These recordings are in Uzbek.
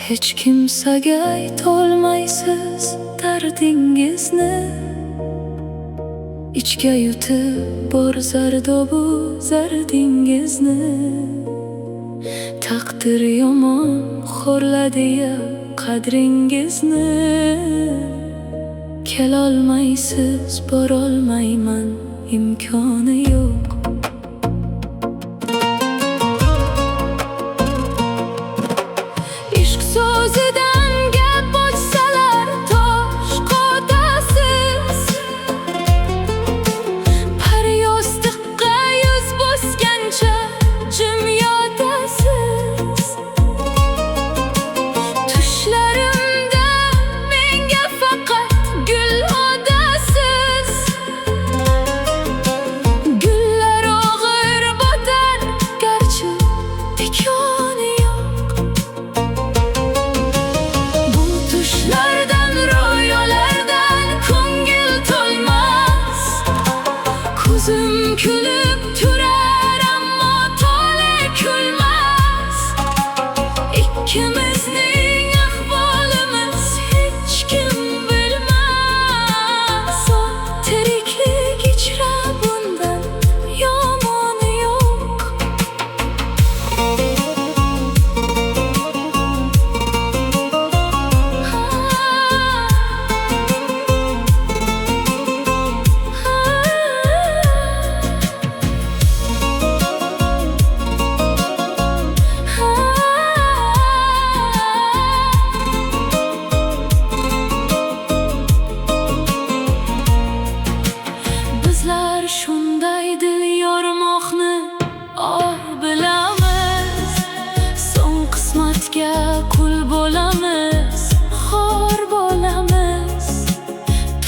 Hech kimsaga aytolmaysiz dardingizni, ichga yutib bor zardobu zardingizni. Taqdir yomon xo'rladi-ya qadringizni. Kelolmaysiz, borolmayman, imkoni yo'q. Ishq so'zidan gap ochsalar tosh qotasiz. Paryostiqqa yuz bosgancha jim yotasiz. Tushlarimda menga faqat gul odasiz. Gullar og'ir botar garchi tikoni yo'q. Bu tushlardan, ro'yolardan ko'ngil to'lmas. Ko'zim kulib turar ammo tole kulmas. Ikkimizning ahvolimiz hech kim bilmas. Tiriklik ichra bundan yomoni yo'q. Bizlar shunday dil yormoqni bilamiz. So'ng qismatga qul bo'lamiz, xor bo'lamiz.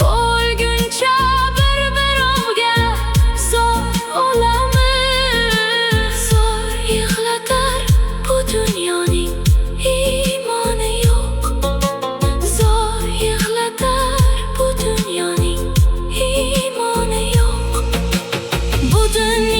To'lguncha bir-birovga zor olamiz. Zor yig'latar bu dunyoning imoni yo'q. Zor yig'latar bu dunyoning imoni yo'q. Bu dunyo